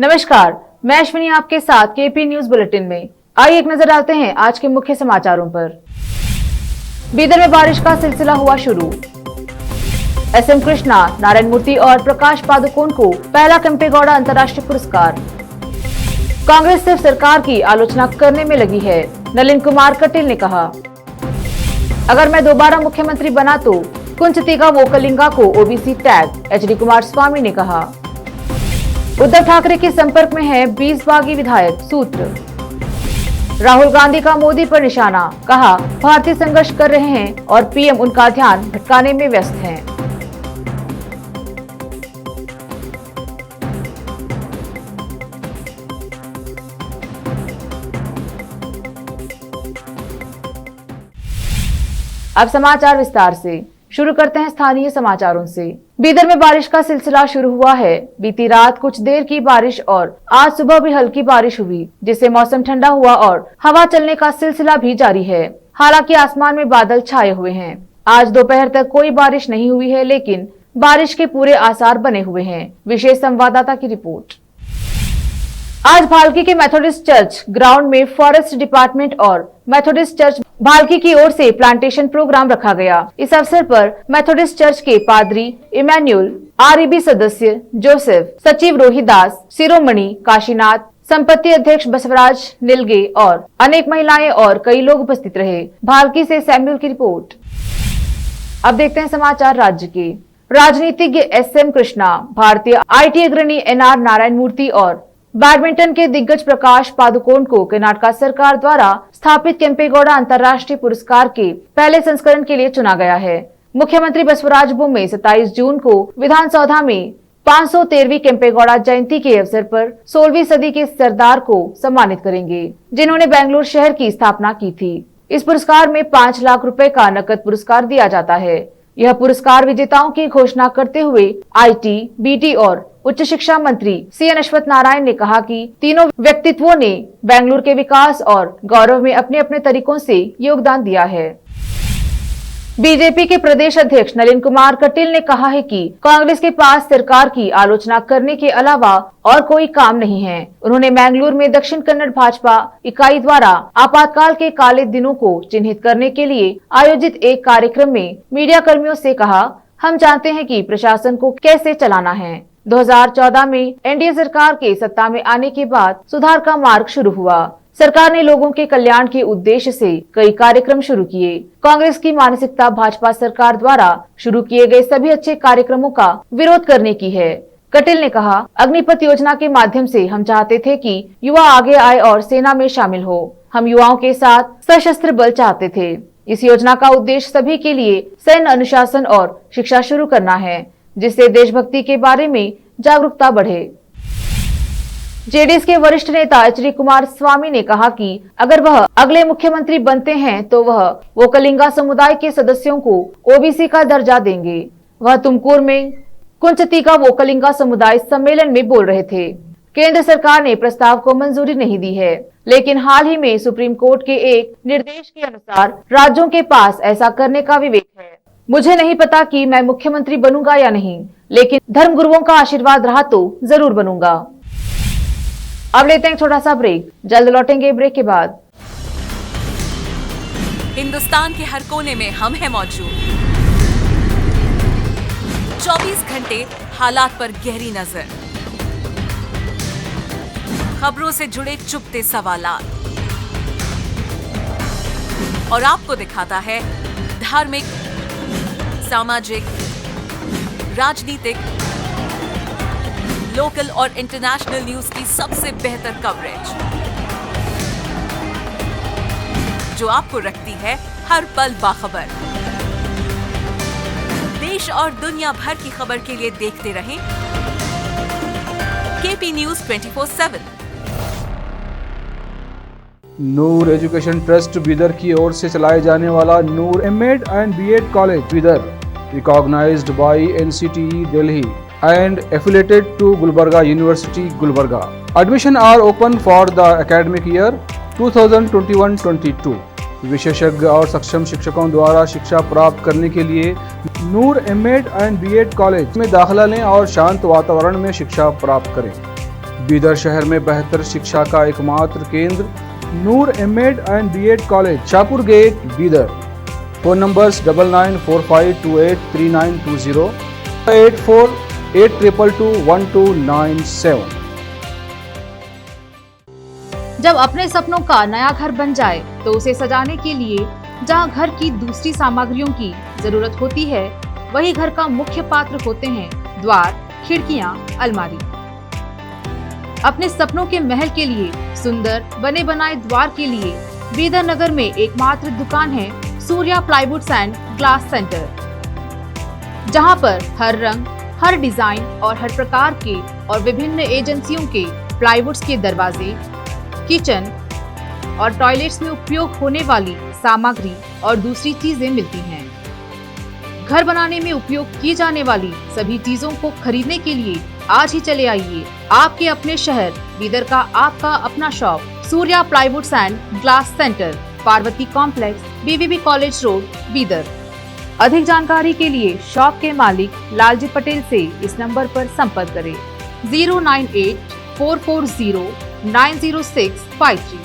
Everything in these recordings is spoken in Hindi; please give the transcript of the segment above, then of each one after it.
नमस्कार, मैं अश्विनी आपके साथ केपी न्यूज बुलेटिन में। आइए एक नजर डालते हैं आज के मुख्य समाचारों पर। बीदर में बारिश का सिलसिला हुआ शुरू। एसएम कृष्णा, नारायण मूर्ति और प्रकाश पादुकोण को पहला केम्पेगौड़ा अंतर्राष्ट्रीय पुरस्कार। कांग्रेस सिर्फ सरकार की आलोचना करने में लगी है, नलिन कुमार कटील ने कहा। अगर मैं दोबारा मुख्यमंत्री बना तो कुंचतिका वोकलिंगा को ओबीसी टैग, एचडी कुमारस्वामी ने कहा। उद्धव ठाकरे के संपर्क में है 20 बागी विधायक, सूत्र। राहुल गांधी का मोदी पर निशाना, कहा भारतीय संघर्ष कर रहे हैं और पीएम उनका ध्यान भटकाने में व्यस्त हैं। अब समाचार विस्तार से। शुरू करते हैं स्थानीय समाचारों से। बीदर में बारिश का सिलसिला शुरू हुआ है। बीती रात कुछ देर की बारिश और आज सुबह भी हल्की बारिश हुई, जिससे मौसम ठंडा हुआ और हवा चलने का सिलसिला भी जारी है। हालांकि आसमान में बादल छाए हुए हैं। आज दोपहर तक कोई बारिश नहीं हुई है, लेकिन बारिश के पूरे आसार बने हुए हैं। विशेष संवाददाता की रिपोर्ट। आज भालकी के मेथोडिस्ट चर्च ग्राउंड में फॉरेस्ट डिपार्टमेंट और मेथोडिस्ट चर्च भालकी की ओर से प्लांटेशन प्रोग्राम रखा गया। इस अवसर पर मेथोडिस्ट चर्च के पादरी इमैनुअल, आरईबी सदस्य जोसेफ, सचिव रोहिदास, शिरोमणि काशीनाथ, संपत्ति अध्यक्ष बसवराज निलगे और अनेक महिलाएं और कई लोग उपस्थित रहे। भालकी से सैमुअल की रिपोर्ट। अब देखते हैं समाचार राज्य के। राजनीतिज्ञ एसएम कृष्णा, भारतीय आईटी अग्रणी एनआर नारायण मूर्ति और बैडमिंटन के दिग्गज प्रकाश पादुकोण को कर्नाटक सरकार द्वारा स्थापित केम्पेगौड़ा अंतर्राष्ट्रीय पुरस्कार के पहले संस्करण के लिए चुना गया है। मुख्यमंत्री बसवराज बोम्मे 27 जून को विधानसौधा में 513वीं केम्पेगौड़ा जयंती के अवसर पर 16वीं सदी के सरदार को सम्मानित करेंगे, जिन्होंने बेंगलुरु शहर की स्थापना की थी। इस पुरस्कार में 5 लाख रुपए का नकद पुरस्कार दिया जाता है। यह पुरस्कार विजेताओं की घोषणा करते हुए आईटी, बीटी और उच्च शिक्षा मंत्री सीएन अश्वत्थ नारायण ने कहा कि तीनों व्यक्तित्वों ने बेंगलुरु के विकास और गौरव में अपने अपने तरीकों से योगदान दिया है। बीजेपी के प्रदेश अध्यक्ष नलिन कुमार कटील ने कहा है कि कांग्रेस के पास सरकार की आलोचना करने के अलावा और कोई काम नहीं है। उन्होंने मैंगलोर में दक्षिण कन्नड़ भाजपा इकाई द्वारा आपातकाल के काले दिनों को चिन्हित करने के लिए आयोजित एक कार्यक्रम में मीडिया कर्मियों से कहा, हम जानते हैं कि प्रशासन को कैसे चलाना है। 2014 में एनडीए सरकार के सत्ता में आने के बाद सुधार का मार्ग शुरू हुआ। सरकार ने लोगों के कल्याण के उद्देश्य से कई कार्यक्रम शुरू किए। कांग्रेस की मानसिकता भाजपा सरकार द्वारा शुरू किए गए सभी अच्छे कार्यक्रमों का विरोध करने की है। कटील ने कहा, अग्निपथ योजना के माध्यम से हम चाहते थे कि युवा आगे आए और सेना में शामिल हो। हम युवाओं के साथ सशस्त्र बल चाहते थे। इस योजना का उद्देश्य सभी के लिए सैन्य अनुशासन और शिक्षा शुरू करना है, जिससे देशभक्ति के बारे में जागरूकता बढ़े। जेडीएस के वरिष्ठ नेता एचडी कुमारस्वामी ने कहा कि अगर वह अगले मुख्यमंत्री बनते हैं तो वह वोकलिंगा समुदाय के सदस्यों को ओबीसी का दर्जा देंगे। वह तुमकुर में कुंचतिका वोकलिंगा समुदाय सम्मेलन में बोल रहे थे। केंद्र सरकार ने प्रस्ताव को मंजूरी नहीं दी है, लेकिन हाल ही में सुप्रीम कोर्ट के एक निर्देश के अनुसार राज्यों के पास ऐसा करने का विवेक है। मुझे नहीं पता कि मैं मुख्यमंत्री बनूंगा या नहीं, लेकिन धर्मगुरुओं का आशीर्वाद रहा तो जरूर बनूंगा। अब लेते हैं छोटा सा ब्रेक, जल्द लौटेंगे ब्रेक के बाद। हिंदुस्तान के हर कोने में हम हैं मौजूद। 24 घंटे हालात पर गहरी नजर, खबरों से जुड़े चुपते सवालात और आपको दिखाता है धार्मिक, सामाजिक, राजनीतिक, लोकल और इंटरनेशनल न्यूज की सबसे बेहतर कवरेज, जो आपको रखती है हर पल बाखबर। देश और दुनिया भर की खबर के लिए देखते रहें KP news 24/7। Noor education trust Bidar की ओर से चलाए जाने वाला Noor M Ed and B Ed college Bidar, recognized by NCTE Delhi and affiliated to Gulbarga University, Gulbarga. Admission are open for the academic year 2021-22. विशेषज्ञ और सक्षम शिक्षकों द्वारा शिक्षा प्राप्त करने के लिए नूर एमएड एंड बीएड कॉलेज में दाखिला लें और शांत वातावरण में शिक्षा प्राप्त करें। बीदर शहर में बेहतर शिक्षा का एकमात्र केंद्र Noor M Ed and B Ed college, Shahpur gate, Bidar. Phone numbers 9945283920, 8482221297। जब अपने सपनों का नया घर बन जाए तो उसे सजाने के लिए जहां घर की दूसरी सामग्रियों की जरूरत होती है, वही घर का मुख्य पात्र होते हैं द्वार, खिड़कियां, अलमारी। अपने सपनों के महल के लिए सुंदर बने बनाए द्वार के लिए बीदर नगर में एकमात्र दुकान है Surya plywoods and glass centre, जहां पर हर रंग, हर डिजाइन और हर प्रकार के और विभिन्न एजेंसियों के प्लाईवुड्स के दरवाजे, किचन और टॉयलेट्स में उपयोग होने वाली सामग्री और दूसरी चीजें मिलती हैं। घर बनाने में उपयोग की जाने वाली सभी चीजों को खरीदने के लिए आज ही चले आइए आपके अपने शहर बीदर का आपका अपना shop Surya plywoods and glass centre, Parvati complex, BVB college road, Bidar. अधिक जानकारी के लिए शॉप के मालिक लालजी पटेल से इस नंबर पर संपर्क करें 09844090653।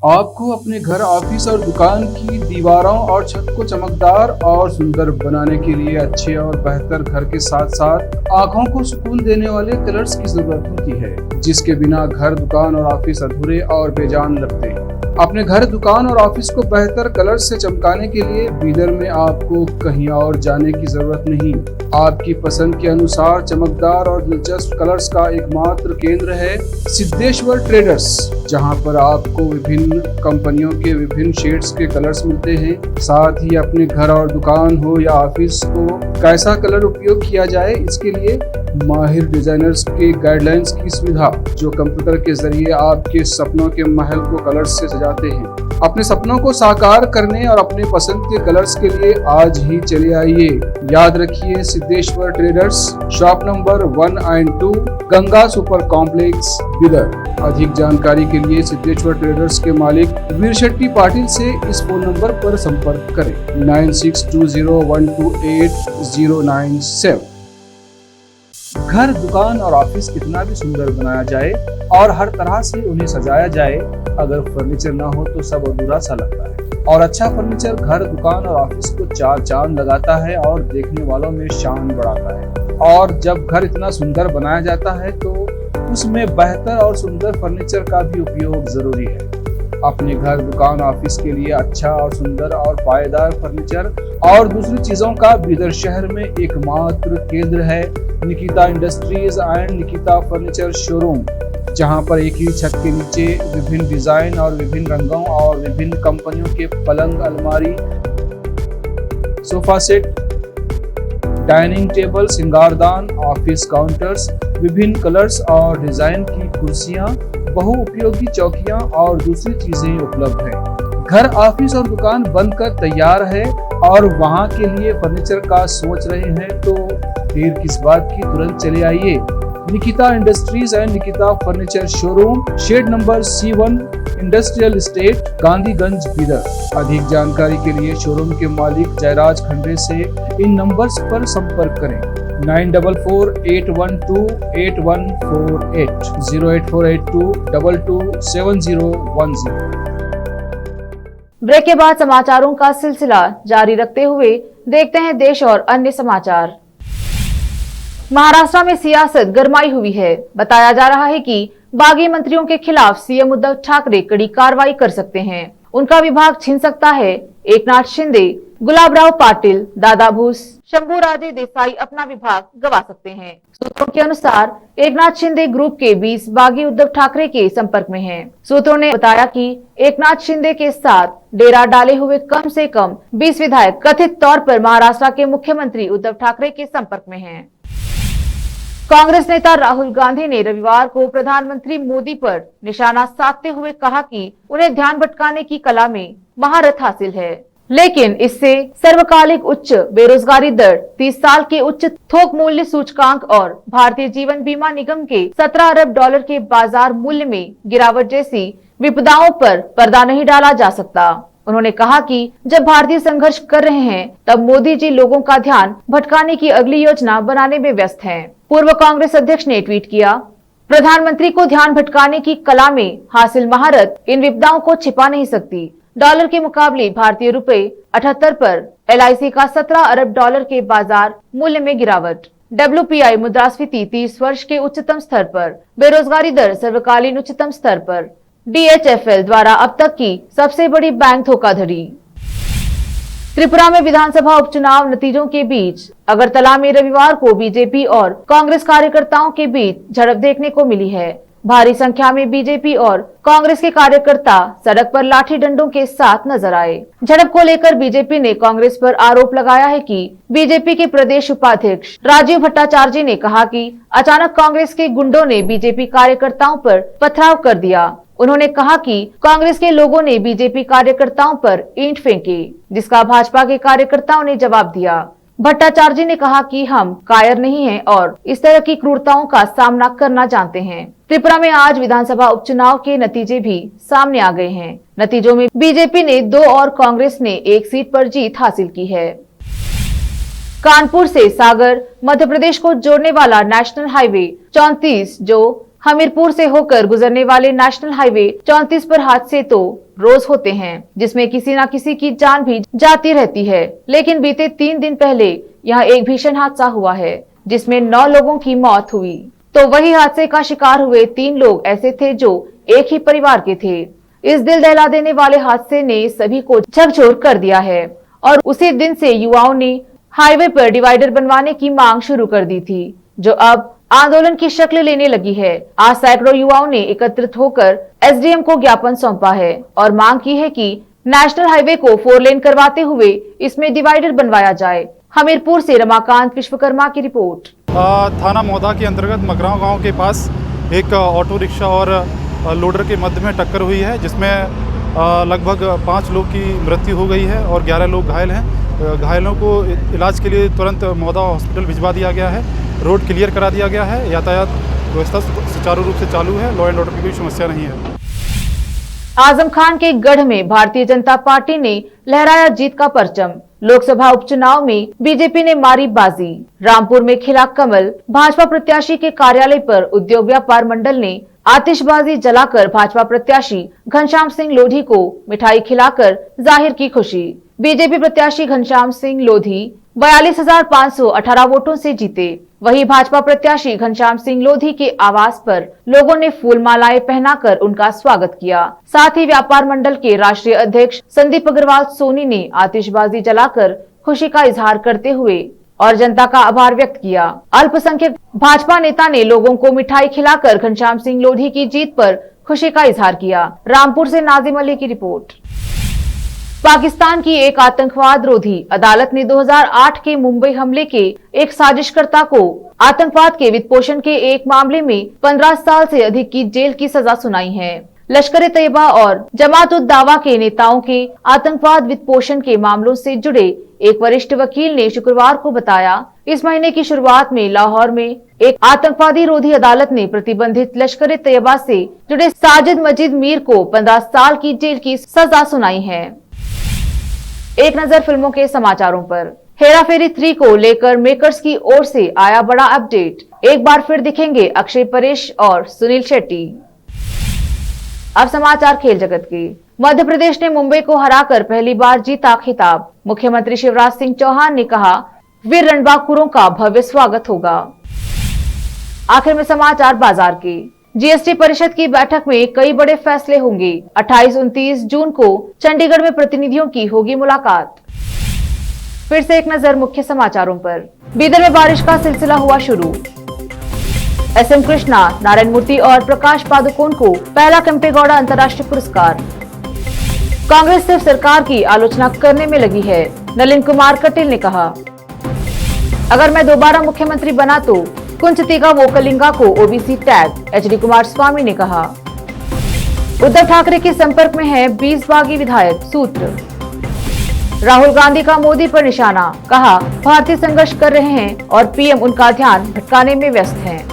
आपको अपने घर, ऑफिस और दुकान की दीवारों और छत को चमकदार और सुंदर बनाने के लिए अच्छे और बेहतर घर के साथ साथ आंखों को सुकून देने वाले कलर्स की जरूरत होती है, जिसके बिना घर, दुकान और ऑफिस अधूरे और बेजान लगते हैं। अपने घर, दुकान और ऑफिस को बेहतर कलर से चमकाने के लिए बीदर में आपको कहीं और जाने की जरूरत नहीं। आपकी पसंद के अनुसार चमकदार और दिलचस्प कलर्स का एकमात्र केंद्र है सिद्धेश्वर ट्रेडर्स, जहां पर आपको विभिन्न कंपनियों के विभिन्न शेड्स के कलर्स मिलते हैं। साथ ही अपने घर और दुकान हो या ऑफिस को कैसा कलर उपयोग किया जाए, इसके लिए माहिर डिजाइनर्स के गाइडलाइंस की सुविधा, जो कंप्यूटर के जरिए आपके सपनों के महल को कलर्स से सजाते हैं। अपने सपनों को साकार करने और अपने पसंद के कलर्स के लिए आज ही चले आइए। याद रखिए, Siddheshwar traders, shop number 1 and 2, Ganga super complex, Bidar. अधिक जानकारी के लिए सिद्धेश्वर ट्रेडर्स के मालिक वीर शेट्टी पाटिल से इस फोन नंबर पर संपर्क करें 9620128097। घर, दुकान और ऑफिस कितना भी सुंदर बनाया जाए और हर तरह से उन्हें सजाया जाए, अगर फर्नीचर ना हो तो सब अधूरा सा लगता है। और अच्छा फर्नीचर घर, दुकान और ऑफिस को चार चांद लगाता है और देखने वालों में शान बढ़ाता है। और जब घर इतना सुंदर बनाया जाता है तो उसमें बेहतर और सुंदर फर्नीचर का भी उपयोग जरूरी है। अपने घर, दुकान, ऑफिस के लिए अच्छा और सुंदर और पायदार फर्नीचर और दूसरी चीजों का बीदर शहर में एकमात्र केंद्र है Nikita industries and Nikita furniture showroom, जहां पर एक ही छत के नीचे विभिन्न डिजाइन और विभिन्न रंगों और विभिन्न कंपनियों के पलंग, अलमारी, सोफा सेट, डाइनिंग टेबल, सिंगारदान, ऑफिस काउंटर्स, विभिन्न कलर्स और डिजाइन की कुर्सियां, बहुउपयोगी चौकियां और दूसरी चीजें उपलब्ध हैं। घर, ऑफिस और दुकान बनकर तैयार है और वहां के लिए फर्नीचर का सोच रहे हैं तो देर किस बात की, तुरंत चले आइए। Nikita industries and Nikita furniture showroom, shed number C1, industrial estate, Gandhiganj, Bidar. अधिक जानकारी के लिए शोरूम के मालिक जयराज खंडे से इन नंबर्स पर संपर्क करें 9448128148, 08482227010। ब्रेक के बाद समाचारों का सिलसिला जारी रखते हुए देखते हैं देश और अन्य समाचार। महाराष्ट्र में सियासत गरमाई हुई है। बताया जा रहा है कि बागी मंत्रियों के खिलाफ सीएम उद्धव ठाकरे कड़ी कार्रवाई कर सकते हैं। उनका विभाग छीन सकता है एकनाथ शिंदे, गुलाबराव पाटिल, दादा भूस, शंभूराजे देसाई अपना विभाग गंवा सकते हैं। सूत्रों के अनुसार एकनाथ शिंदे ग्रुप के 20 बागी उद्धव ठाकरे के संपर्क में हैं। सूत्रों ने बताया कि एकनाथ शिंदे के साथ डेरा डाले हुए कम से कम 20 विधायक कथित तौर पर महाराष्ट्र के मुख्यमंत्री उद्धव ठाकरे के संपर्क में हैं। कांग्रेस नेता राहुल गांधी ने रविवार को प्रधानमंत्री मोदी पर निशाना साधते हुए कहा कि उन्हें ध्यान भटकाने की कला में महारत हासिल है, लेकिन इससे सर्वकालिक उच्च बेरोजगारी दर, 30 साल के उच्च थोक मूल्य सूचकांक और भारतीय जीवन बीमा निगम के 17 अरब डॉलर के बाजार मूल्य में गिरावट जैसी विपदाओं पर पर्दा नहीं डाला जा सकता। उन्होंने कहा कि जब भारतीय संघर्ष कर रहे हैं तब मोदी जी लोगों का ध्यान भटकाने की अगली योजना बनाने में व्यस्त हैं। पूर्व कांग्रेस अध्यक्ष ने ट्वीट किया, प्रधानमंत्री को ध्यान भटकाने की कला में हासिल महारत इन विपदाओं को छिपा नहीं सकती। डॉलर के मुकाबले भारतीय रुपए 78 पर LIC का 17 अरब डॉलर के बाजार मूल्य में गिरावट। WPI मुद्रास्फीति 30 वर्ष के उच्चतम स्तर पर। बेरोजगारी दर सर्वकालीन उच्चतम स्तर पर। DHFL द्वारा अब तक की सबसे बड़ी बैंक धोखाधड़ी। त्रिपुरा में विधानसभा उपचुनाव नतीजों के बीच अगरतला में रविवार को बीजेपी और कांग्रेस कार्यकर्ताओं के बीच झड़प देखने को मिली है। भारी संख्या में बीजेपी और कांग्रेस के कार्यकर्ता सड़क पर लाठी डंडों के साथ नजर आए। झड़प को लेकर बीजेपी ने कांग्रेस पर आरोप लगाया है कि बीजेपी के प्रदेश उपाध्यक्ष राजीव भट्टाचार्य ने कहा कि अचानक कांग्रेस के गुंडों ने बीजेपी कार्यकर्ताओं पर पथराव कर दिया। उन्होंने कहा कि कांग्रेस के लोगों ने बीजेपी कार्यकर्ताओं पर ईंट फेंके, जिसका भाजपा के कार्यकर्ताओं ने जवाब दिया। भट्टाचार्य ने कहा कि हम कायर नहीं हैं और इस तरह की क्रूरताओं का सामना करना जानते हैं। त्रिपुरा में आज विधानसभा उपचुनाव के नतीजे भी सामने आ गए हैं। नतीजों में बीजेपी ने 2 और कांग्रेस ने 1 सीट पर जीत हासिल की है। कानपुर से सागर मध्य प्रदेश को जोड़ने वाला नेशनल हाईवे 34 जो हमीरपुर से होकर गुजरने वाले नेशनल हाईवे 34 पर हादसे तो रोज होते हैं, जिसमें किसी न किसी की जान भी जाती रहती है। लेकिन बीते 3 दिन पहले यहाँ एक भीषण हादसा हुआ है, जिसमें 9 लोगों की मौत हुई। तो वही हादसे का शिकार हुए 3 लोग ऐसे थे जो एक ही परिवार के थे। इस दिल दहला देने वाले हादसे ने सभी को झकझोर कर दिया है और उसी दिन से युवाओं ने हाईवे पर डिवाइडर बनवाने की मांग शुरू कर दी थी, जो अब आंदोलन की शक्ल लेने लगी है। आज सैकड़ों युवाओं ने एकत्रित होकर SDM को ज्ञापन सौंपा है और मांग की है कि नेशनल हाईवे को 4 लेन करवाते हुए इसमें डिवाइडर बनवाया जाए। हमीरपुर से रमाकांत विश्वकर्मा की रिपोर्ट। थाना मोदा के अंतर्गत मगराव गांव के पास एक ऑटो रिक्शा और लोडर के मध्य में टक्कर हुई है, जिसमें लगभग 5 लोग की मृत्यु हो गई है और 11 लोग घायल हैं। घायलों को इलाज के लिए तुरंत मोदा हॉस्पिटल भिजवा दिया गया है। रोड क्लियर करा दिया गया है। यातायात व्यवस्था सुचारू रूप से चालू है। लॉ एंड ऑर्डर की कोई समस्या नहीं है। आजम खान के गढ़ में भारतीय जनता पार्टी ने लहराया जीत का परचम। लोकसभा उपचुनाव में बीजेपी ने मारी बाजी। रामपुर में खिला कमल। भाजपा प्रत्याशी के कार्यालय पर उद्योग व्यापार मंडल ने आतिशबाजी जलाकर भाजपा प्रत्याशी घनश्याम सिंह लोधी को मिठाई खिलाकर जाहिर की खुशी। बीजेपी प्रत्याशी घनश्याम सिंह लोधी 42,518 वोटों से जीते। वहीं भाजपा प्रत्याशी घनश्याम सिंह लोधी के आवास पर लोगों ने फूल मालाएं पहनाकर उनका स्वागत किया। साथ ही व्यापार मंडल के राष्ट्रीय अध्यक्ष संदीप अग्रवाल सोनी ने आतिशबाजी जलाकर खुशी का इजहार करते हुए और जनता का आभार व्यक्त किया। अल्पसंख्यक भाजपा नेता ने लोगों को मिठाई खिलाकर घनश्याम सिंह लोधी की जीत पर खुशी का इजहार किया। रामपुर से नाजिम अली की रिपोर्ट। पाकिस्तान की एक आतंकवाद रोधी अदालत ने 2008 के मुंबई हमले के एक साजिशकर्ता को आतंकवाद के वित्तपोषण के एक मामले में 15 साल से अधिक की जेल की सजा सुनाई है। लश्कर-ए-तैयबा और जमात-उद-दावा के नेताओं के आतंकवाद वित्तपोषण के मामलों से जुड़े एक वरिष्ठ वकील ने शुक्रवार को बताया, इस महीने की शुरुआत में लाहौर में एक आतंकवादी रोधी अदालत ने प्रतिबंधित लश्कर-ए-तैयबा से जुड़े साजिद मजीद मीर को 15 साल की जेल की सजा सुनाई है। एक नजर फिल्मों के समाचारों पर। हेरा फेरी 3 को लेकर मेकर्स की ओर से आया बड़ा अपडेट। एक बार फिर दिखेंगे अक्षय परेश और सुनील शेट्टी। अब समाचार खेल जगत के। मध्य प्रदेश ने मुंबई को हराकर पहली बार जीता खिताब। मुख्यमंत्री शिवराज सिंह चौहान ने कहा, वीर रणबांकुरों का भव्य स्वागत होगा। आखिर में समाचार बाजार के। जीएसटी परिषद की बैठक में कई बड़े फैसले होंगे। 28-29 जून को चंडीगढ़ में प्रतिनिधियों की होगी मुलाकात। फिर से एक नजर मुख्य समाचारों पर। बीदर में बारिश का सिलसिला हुआ शुरू। SM कृष्णा, नारायण मूर्ति और प्रकाश पादुकोण को पहला केम्पेगौड़ा अंतर्राष्ट्रीय पुरस्कार। कांग्रेस सिर्फ सरकार की आलोचना करने में लगी है, नलिन कुमार कटील ने कहा। अगर मैं दोबारा मुख्यमंत्री बना तो कुंचतिका वोकलिंगा को OBC टैग, HD कुमारस्वामी ने कहा। उद्धव ठाकरे के संपर्क में है 20 बागी विधायक, सूत्र। राहुल गांधी का मोदी पर निशाना, कहा भारतीय संघर्ष कर रहे हैं और PM उनका ध्यान भटकाने में व्यस्त हैं।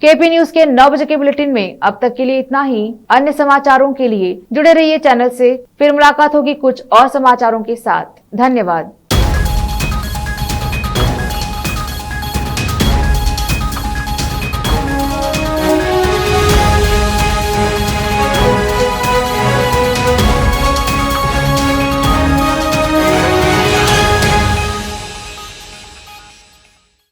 केपी न्यूज के 9 बजे के बुलेटिन में अब तक के लिए इतना ही। अन्य समाचारों के लिए जुड़े रहिए चैनल से। फिर मुलाकात होगी कुछ और समाचारों के साथ। धन्यवाद।